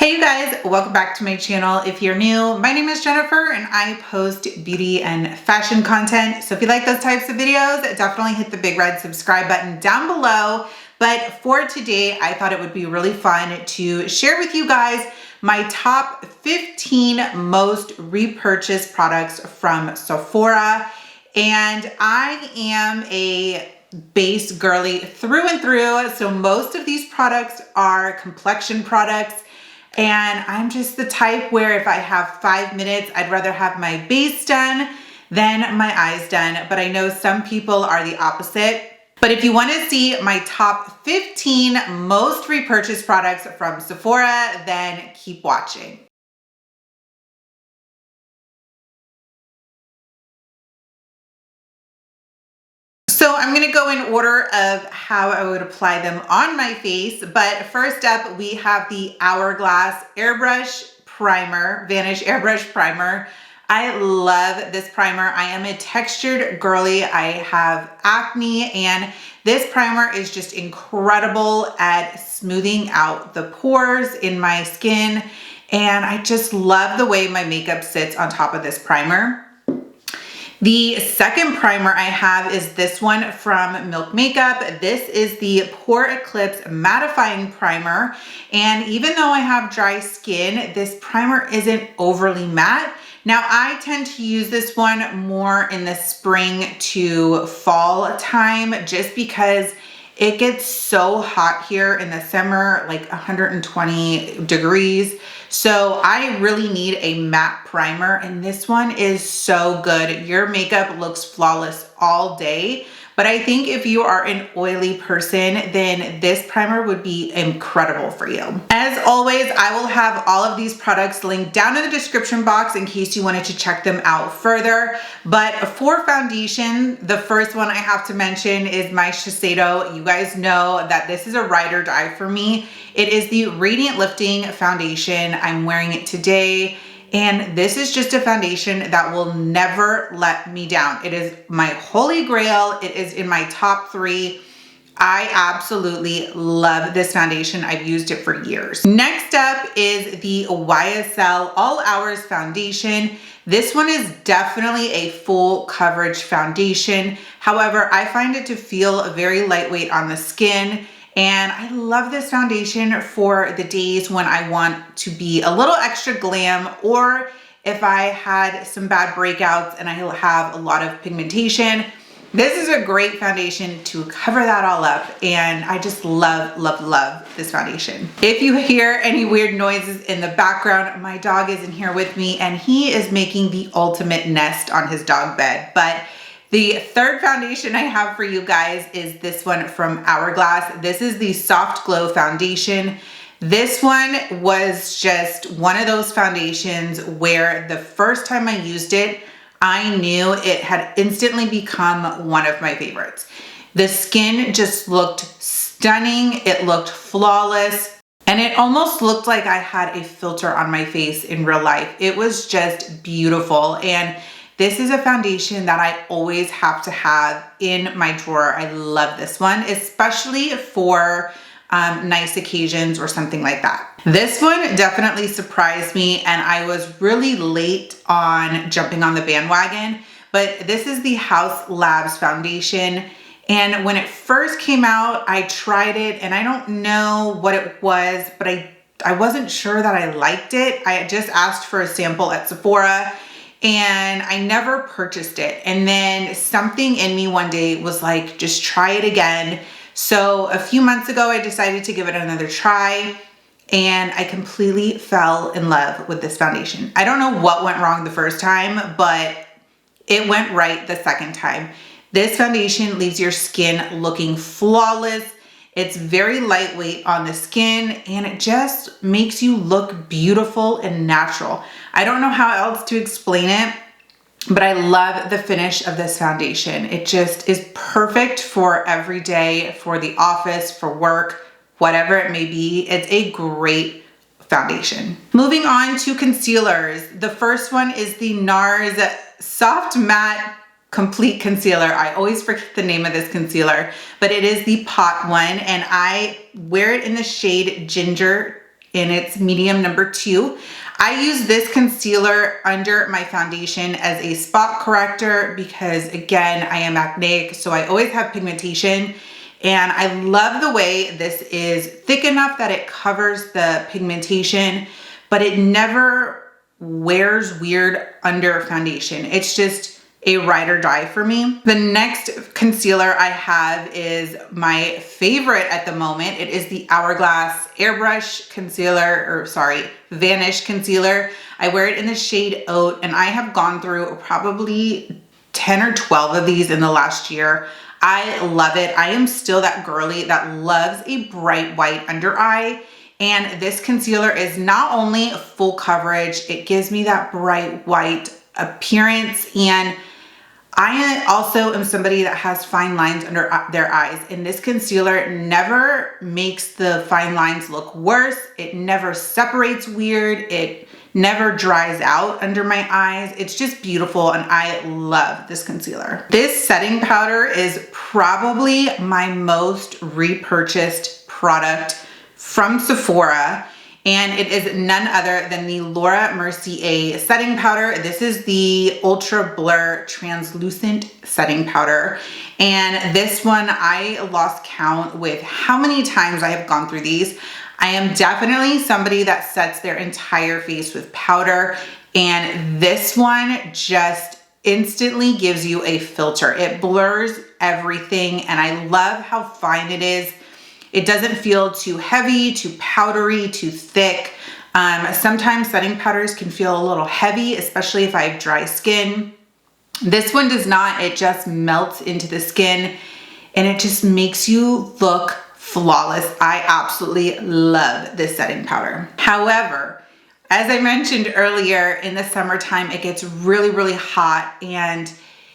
Hey you guys, welcome back to my channel. If you're new, my name is Jennifer and I post beauty and fashion content. So if you like those types of videos, definitely hit the big red subscribe button down below. But for today, I thought it would be really fun to share with you guys my top 15 most repurchased products from Sephora. And I am a base girly through and through. So most of these products are complexion products. And I'm just the type where if I have 5 minutes, I'd rather have my base done than my eyes done. But I know some people are the opposite. But if you want to see my top 15 most repurchased products from Sephora, then keep watching. So I'm gonna go in order of how I would apply them on my face, but first up we have the Hourglass Airbrush Primer, Vanish Airbrush Primer. I love this primer. I am a textured girly. I have acne and this primer is just incredible at smoothing out the pores in my skin. And I just love the way my makeup sits on top of this primer. The second primer I have is this one from Milk Makeup. This is the Pore Eclipse Mattifying Primer. And even though I have dry skin, this primer isn't overly matte. Now I tend to use this one more in the spring to fall time just because it gets so hot here in the summer, like 120 degrees. So I really need a matte primer and this one is so good. Your makeup looks flawless all day. But I think if you are an oily person, then this primer would be incredible for you. As always, I will have all of these products linked down in the description box in case you wanted to check them out further. But for foundation, the first one I have to mention is my Shiseido. You guys know that this is a ride or die for me. It is the Radiant Lifting Foundation. I'm wearing it today. And this is just a foundation that will never let me down. It is my holy grail. It is in my top 3. I absolutely love this foundation. I've used it for years. Next up is the YSL All Hours Foundation. This one is definitely a full coverage foundation. However, I find it to feel very lightweight on the skin. And I love this foundation for the days when I want to be a little extra glam or if I had some bad breakouts and I have a lot of pigmentation. This is a great foundation to cover that all up. And I just love, love, love this foundation. If you hear any weird noises in the background, my dog is in here with me and he is making the ultimate nest on his dog bed. But the third foundation I have for you guys is this one from Hourglass. This is the Soft Glow Foundation. This one was just one of those foundations where the first time I used it, I knew it had instantly become one of my favorites. The skin just looked stunning. It looked flawless. And it almost looked like I had a filter on my face in real life. It was just beautiful. And this is a foundation that I always have to have in my drawer. I love this one, especially for nice occasions or something like that. This one definitely surprised me and I was really late on jumping on the bandwagon, but this is the Haus Labs Foundation. And when it first came out, I tried it and I don't know what it was, but I wasn't sure that I liked it. I just asked for a sample at Sephora and I never purchased it. And then something in me one day was like, just try it again. So a few months ago, I decided to give it another try and I completely fell in love with this foundation. I don't know what went wrong the first time, but it went right the second time. This foundation leaves your skin looking flawless. It's very lightweight on the skin and it just makes you look beautiful and natural. I don't know how else to explain it, but I love the finish of this foundation. It just is perfect for every day, for the office, for work, whatever it may be. It's a great foundation. Moving on to concealers. The first one is the NARS Soft Matte Complete Concealer. I always forget the name of this concealer, but it is the pot one and I wear it in the shade Ginger and it's medium number 2. I use this concealer under my foundation as a spot corrector because, again, I am acneic, so I always have pigmentation. And I love the way this is thick enough that it covers the pigmentation, but it never wears weird under foundation. It's just a ride or die for me. The next concealer I have is my favorite at the moment. It is the Hourglass Airbrush Concealer, or sorry, Vanish Concealer. I wear it in the shade Oat, and I have gone through probably 10 or 12 of these in the last year. I love it. I am still that girly that loves a bright white under eye. And this concealer is not only full coverage, it gives me that bright white appearance. And I also am somebody that has fine lines under their eyes. And this concealer never makes the fine lines look worse. It never separates weird. It never dries out under my eyes. It's just beautiful, and I love this concealer. This setting powder is probably my most repurchased product from Sephora, and it is none other than the Laura Mercier setting powder. This is the Ultra Blur Translucent Setting Powder, and this one I lost count with how many times I have gone through these. I am definitely somebody that sets their entire face with powder, and this one just instantly gives you a filter. It blurs everything, and I love how fine it is. It doesn't feel too heavy, too powdery, too thick. Sometimes setting powders can feel a little heavy, especially if I have dry skin. This one does not. It just melts into the skin, and it just makes you look flawless. I absolutely love this setting powder. However, as I mentioned earlier, in the summertime, it gets really, really hot, and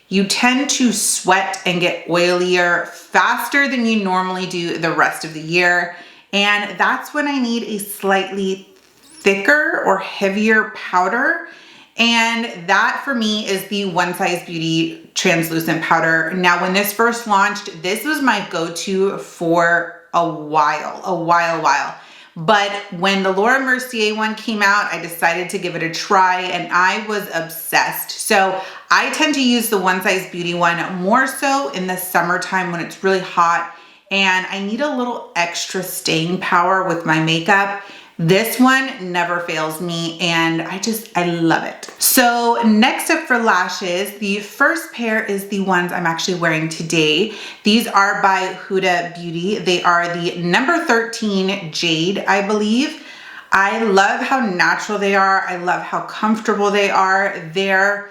you tend to sweat and get oilier faster than you normally do the rest of the year. And that's when I need a slightly thicker or heavier powder. And that for me is the One Size Beauty translucent powder. Now, when this first launched, this was my go-to for a while. But when the Laura Mercier one came out, I decided to give it a try, and I was obsessed. So I tend to use the One Size Beauty one more so in the summertime when it's really hot and I need a little extra staying power with my makeup. This one never fails me, and I love it. So next up for lashes, the first pair is the ones I'm actually wearing today. These are by Huda Beauty. They are the number 13 Jade, I believe. I love how natural they are. I love how comfortable they are. They're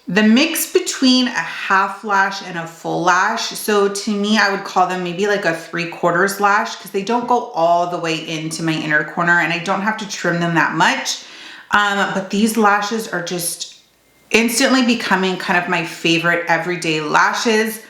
the mix between a half lash and a full lash. So to me, I would call them maybe like a 3/4 lash because they don't go all the way into my inner corner, and I don't have to trim them that much. But these lashes are just instantly becoming kind of my favorite everyday lashes.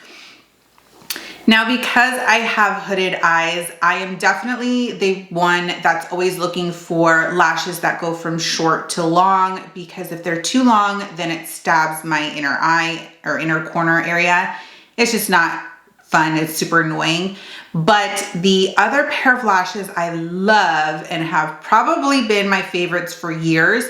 Now, because I have hooded eyes, I am definitely the one that's always looking for lashes that go from short to long, because if they're too long, then it stabs my inner eye or inner corner area. It's just not fun. It's super annoying. But the other pair of lashes I love and have probably been my favorites for years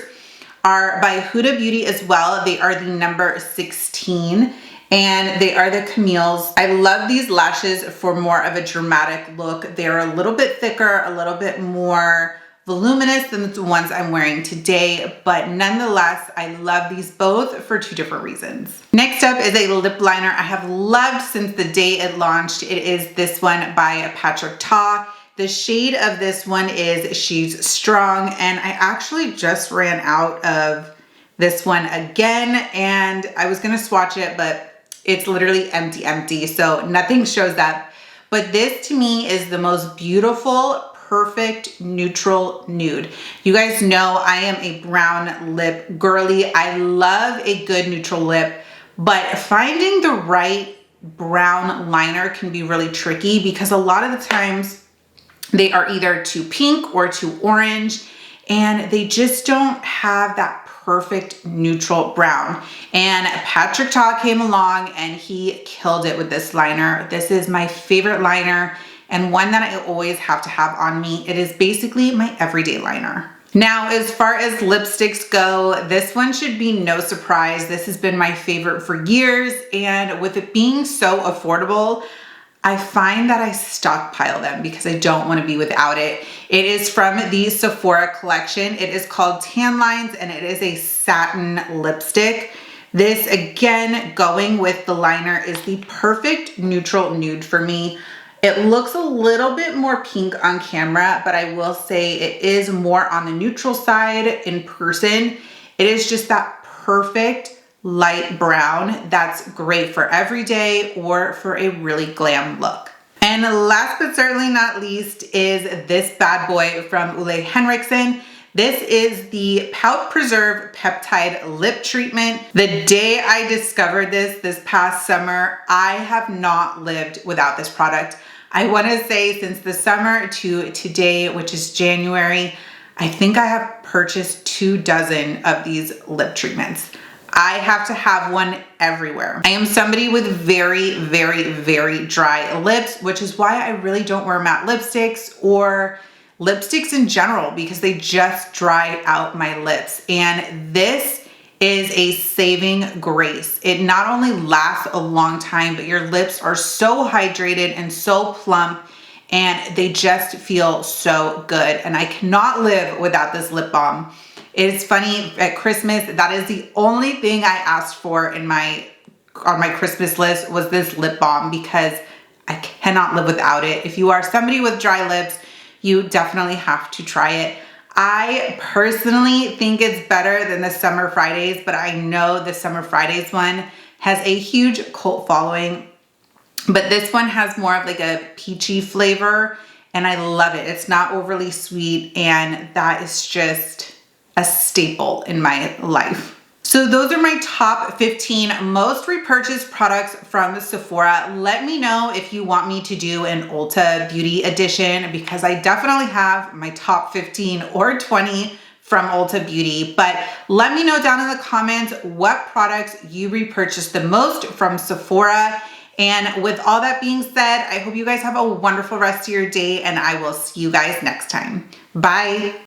are by Huda Beauty as well. They are the number 16. And they are the Camille's. I love these lashes for more of a dramatic look. They're a little bit thicker, a little bit more voluminous than the ones I'm wearing today, but nonetheless, I love these both for two different reasons. Next up is a lip liner I have loved since the day it launched. It is this one by Patrick Ta. The shade of this one is She's Strong, and I actually just ran out of this one again, and I was gonna swatch it, but it's literally empty, so nothing shows up. But this to me is the most beautiful, perfect neutral nude. You guys know I am a brown lip girly. I love a good neutral lip, but finding the right brown liner can be really tricky because a lot of the times they are either too pink or too orange, and they just don't have that perfect neutral brown. And Patrick Ta came along and he killed it with this liner. This is my favorite liner. and one that I always have to have on me. It is basically my everyday liner. Now, as far as lipsticks go, this one should be no surprise. This has been my favorite for years, and with it being so affordable, I find that I stockpile them because I don't want to be without it. It is from the Sephora collection. It is called Tan Lines, and it is a satin lipstick. This, again, going with the liner, is the perfect neutral nude for me. It looks a little bit more pink on camera, but I will say it is more on the neutral side in person. It is just that perfect light brown that's great for every day or for a really glam look. And last but certainly not least is this bad boy from Ole Henriksen. This is the Pout Preserve Peptide Lip Treatment. The day I discovered this past summer, I have not lived without this product. I want to say since the summer to today, which is January, I think I have purchased 24 of these lip treatments. I have to have one everywhere. I am somebody with very, very, very dry lips, which is why I really don't wear matte lipsticks or lipsticks in general, because they just dry out my lips. And this is a saving grace. It not only lasts a long time, but your lips are so hydrated and so plump, and they just feel so good. And I cannot live without this lip balm. It's funny, at Christmas, that is the only thing I asked for on my Christmas list was this lip balm, because I cannot live without it. If you are somebody with dry lips, you definitely have to try it. I personally think it's better than the Summer Fridays, but I know the Summer Fridays one has a huge cult following. But this one has more of like a peachy flavor, and I love it. It's not overly sweet, and that is just a staple in my life. So those are my top 15 most repurchased products from Sephora. Let me know if you want me to do an Ulta Beauty edition, because I definitely have my top 15 or 20 from Ulta Beauty. But let me know down in the comments what products you repurchased the most from Sephora. And with all that being said, I hope you guys have a wonderful rest of your day, and I will see you guys next time. Bye.